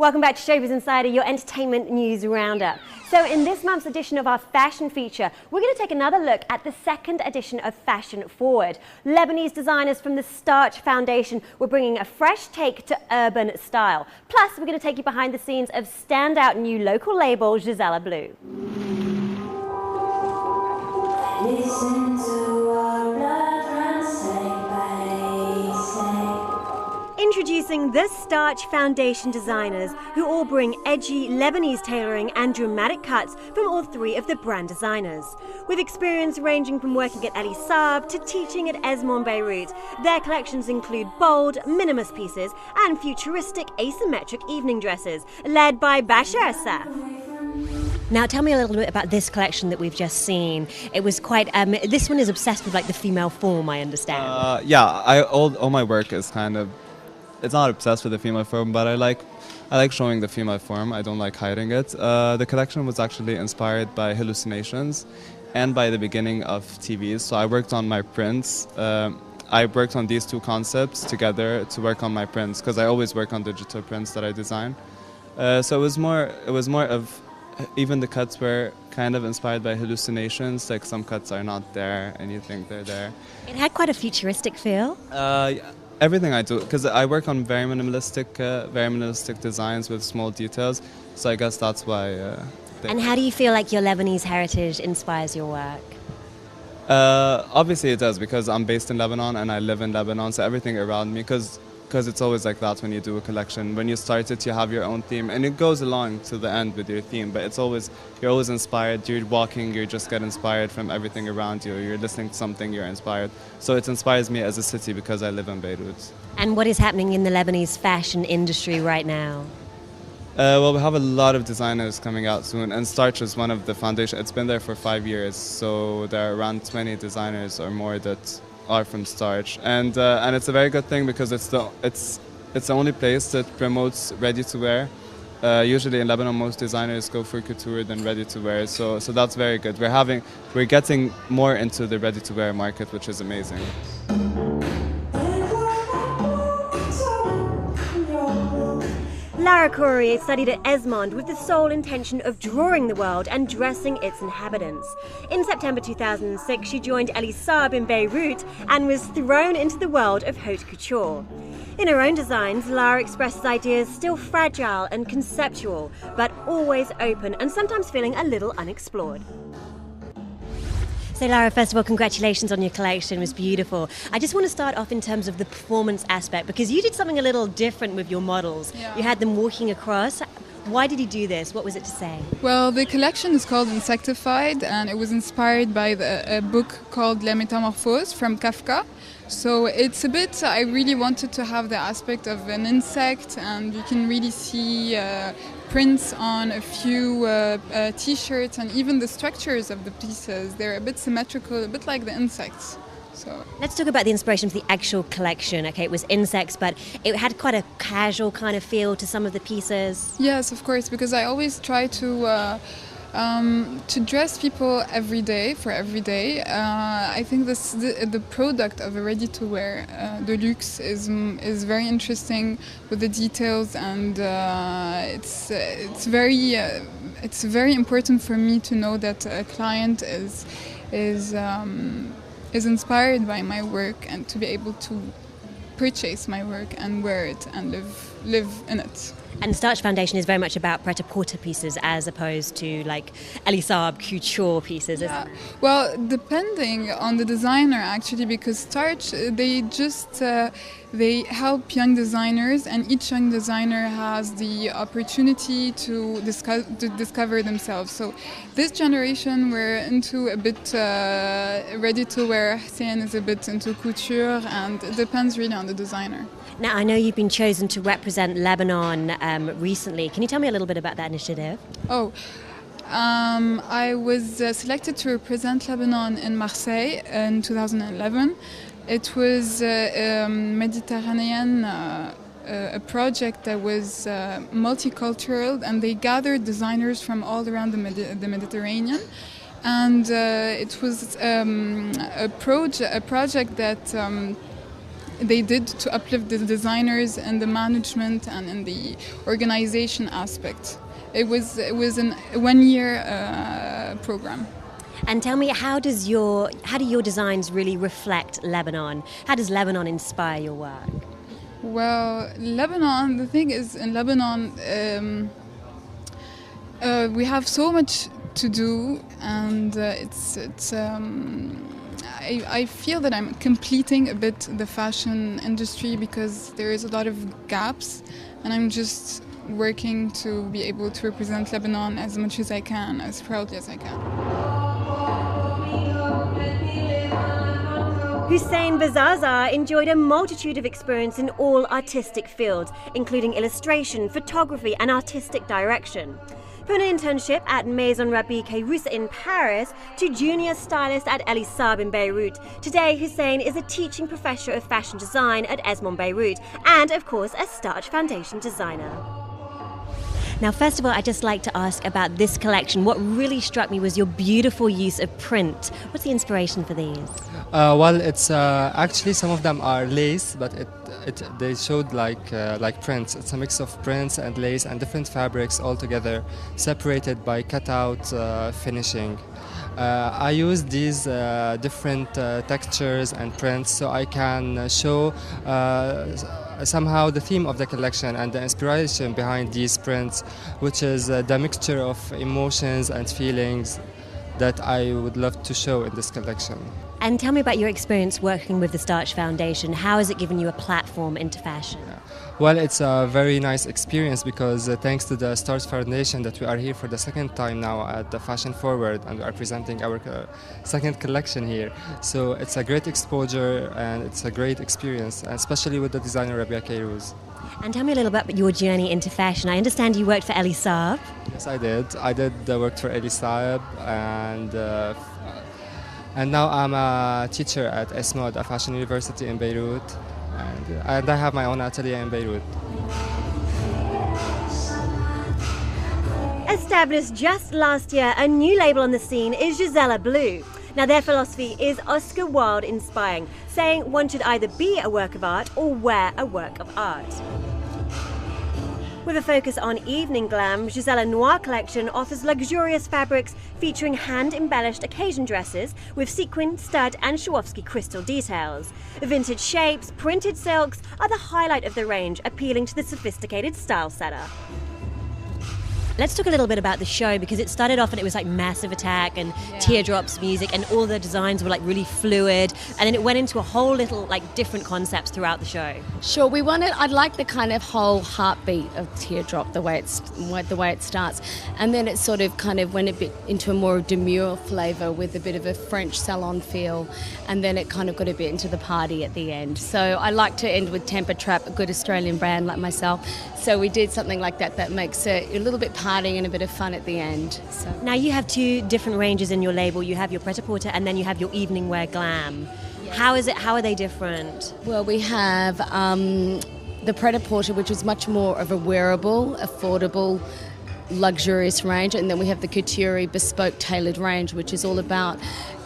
Welcome back to Showbiz Insider, your entertainment news roundup. So in this month's edition of our fashion feature, we're going to take another look at the second edition of Fashion Forward. Lebanese designers from the Starch Foundation were bringing a fresh take to urban style. Plus, we're going to take you behind the scenes of standout new local label Gisela Blue. Listen to our blood run side by side. Introducing the Starch Foundation designers, who all bring edgy Lebanese tailoring and dramatic cuts from all three of the brand designers. With experience ranging from working at Ali Saab to teaching at Esmond Beirut, their collections include bold, minimalist pieces and futuristic asymmetric evening dresses, led by Bashar Asaf. Now tell me a little bit about this collection that we've just seen. It was quite, this one is obsessed with like the female form, I understand. All my work is kind of, it's not obsessed with the female form, but I like showing the female form. I don't like hiding it. The collection was actually inspired by hallucinations and by the beginning of TVs. So I worked on my prints. I worked on these two concepts together to work on my prints, because I always work on digital prints that I design. So it was more of, even the cuts were kind of inspired by hallucinations. Like some cuts are not there and you think they're there. It had quite a futuristic feel. Everything I do, because I work on very minimalistic designs with small details. So I guess that's why. And how do you feel like your Lebanese heritage inspires your work? Obviously it does, because I'm based in Lebanon and I live in Lebanon. So everything around me, because it's always like that when you do a collection. When you start it, you have your own theme, and it goes along to the end with your theme. But you're always inspired. You're walking, you just get inspired from everything around you. You're listening to something, you're inspired. So it inspires me as a city because I live in Beirut. And what is happening in the Lebanese fashion industry right now? Well, we have a lot of designers coming out soon, and Starch is one of the foundation. It's been there for 5 years, so there are around 20 designers or more that are from Starch, and it's a very good thing, because it's the only place that promotes ready-to-wear. Usually in Lebanon, most designers go for couture than ready-to-wear, so that's very good. We're getting more into the ready-to-wear market, which is amazing. Lara Courier studied at Esmond with the sole intention of drawing the world and dressing its inhabitants. In September 2006, she joined Ali Saab in Beirut and was thrown into the world of haute couture. In her own designs, Lara expresses ideas still fragile and conceptual, but always open and sometimes feeling a little unexplored. So Lara, first of all, congratulations on your collection. It was beautiful. I just want to start off in terms of the performance aspect, because you did something a little different with your models. Yeah. You had them walking across. Why did you do this? What was it to say? Well, the collection is called Insectified, and it was inspired by a book called La Métamorphose from Kafka. So it's a bit, I really wanted to have the aspect of an insect, and you can really see prints on a few t-shirts, and even the structures of the pieces, they're a bit symmetrical, a bit like the insects. So let's talk about the inspiration for the actual collection. Okay, it was insects, but it had quite a casual kind of feel to some of the pieces. Yes, of course, because I always try to dress people every day for every day. I think the product of a ready-to-wear, the luxe, is very interesting with the details, and it's very important for me to know that a client is inspired by my work, and to be able to purchase my work and wear it and live in it. And Starch Foundation is very much about pret-a-porter pieces as opposed to like Ali Saab couture pieces, isn't it? Well, depending on the designer, actually, because Starch, they help young designers, and each young designer has the opportunity to discover themselves. So this generation, we're into a bit ready-to-wear. Hussein is a bit into couture, and it depends really on the designer. Now, I know you've been chosen to represent Lebanon recently. Can you tell me a little bit about that initiative? I was selected to represent Lebanon in Marseille in 2011. It was a Mediterranean a project that was multicultural, and they gathered designers from all around the Mediterranean. And it was a project that they did to uplift the designers and the management and in the organization aspect. It was a 1-year program. And tell me, how do your designs really reflect Lebanon? How does Lebanon inspire your work? Well, Lebanon, the thing is, in Lebanon, we have so much to do, and I feel that I'm completing a bit the fashion industry because there is a lot of gaps, and I'm just working to be able to represent Lebanon as much as I can, as proudly as I can. Hussein Bazaza enjoyed a multitude of experience in all artistic fields, including illustration, photography, and artistic direction. From an internship at Maison Rabie Kairousse in Paris to junior stylist at Elie Saab in Beirut, today Hussein is a teaching professor of fashion design at Esmond Beirut and, of course, a Starch Foundation designer. Now, first of all, I'd just like to ask about this collection. What really struck me was your beautiful use of print. What's the inspiration for these? Well, it's actually some of them are lace, but they showed like prints. It's a mix of prints and lace and different fabrics all together, separated by cutout finishing. I use these different textures and prints so I can show somehow the theme of the collection and the inspiration behind these prints, which is the mixture of emotions and feelings that I would love to show in this collection. And tell me about your experience working with the Starch Foundation. How has it given you a platform into fashion? Well, it's a very nice experience because thanks to the Starch Foundation that we are here for the second time now at the Fashion Forward, and we are presenting our second collection here. So it's a great exposure and it's a great experience, and especially with the designer Rabia Kairousse. And tell me a little bit about your journey into fashion. I understand you worked for Elie Saab. Yes, I did. I did work for Elie Saab, and now I'm a teacher at Esmod, a fashion university in Beirut, and I have my own atelier in Beirut. Established just last year, a new label on the scene is Gisela Blue. Now, their philosophy is Oscar Wilde inspiring, saying one should either be a work of art or wear a work of art. With a focus on evening glam, Gisela Noir collection offers luxurious fabrics featuring hand-embellished occasion dresses with sequin, stud and Swarovski crystal details. Vintage shapes, printed silks are the highlight of the range, appealing to the sophisticated style setter. Let's talk a little bit about the show, because it started off and it was like Massive Attack and Teardrops music, and all the designs were like really fluid, and then it went into a whole little like different concepts throughout the show. Sure, I'd like the kind of whole heartbeat of Teardrop, the way it starts, and then it sort of kind of went a bit into a more demure flavour with a bit of a French salon feel, and then it kind of got a bit into the party at the end. So I like to end with Temper Trap, a good Australian brand like myself. So we did something like that makes it a little bit party and a bit of fun at the end. So. Now you have two different ranges in your label. You have your pret-a-porter and then you have your evening wear glam. Yeah. How are they different? Well, we have the pret-a-porter, which is much more of a wearable, affordable, luxurious range, and then we have the couture bespoke tailored range, which is all about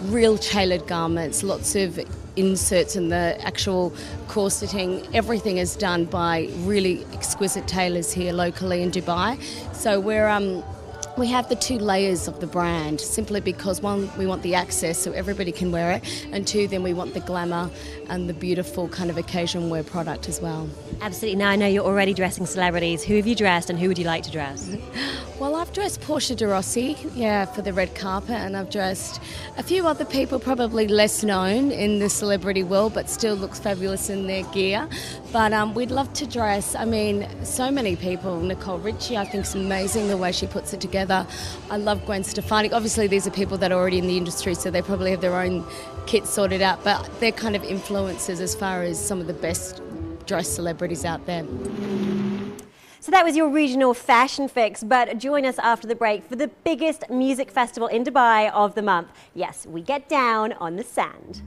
real tailored garments, lots of inserts in the actual corseting. Everything is done by really exquisite tailors here locally in Dubai. So we have the two layers of the brand, simply because one, we want the access so everybody can wear it, and two, then we want the glamour and the beautiful kind of occasion wear product as well. Absolutely. Now I know you're already dressing celebrities. Who have you dressed and who would you like to dress? Well, I've dressed Portia de Rossi, for the red carpet, and I've dressed a few other people probably less known in the celebrity world, but still looks fabulous in their gear. But we'd love to dress, so many people. Nicole Richie, I think, is amazing the way she puts it together. I love Gwen Stefani. Obviously, these are people that are already in the industry, so they probably have their own kit sorted out, but they're kind of influencers as far as some of the best dressed celebrities out there. So that was your regional fashion fix, but join us after the break for the biggest music festival in Dubai of the month. Yes, we get down on the sand.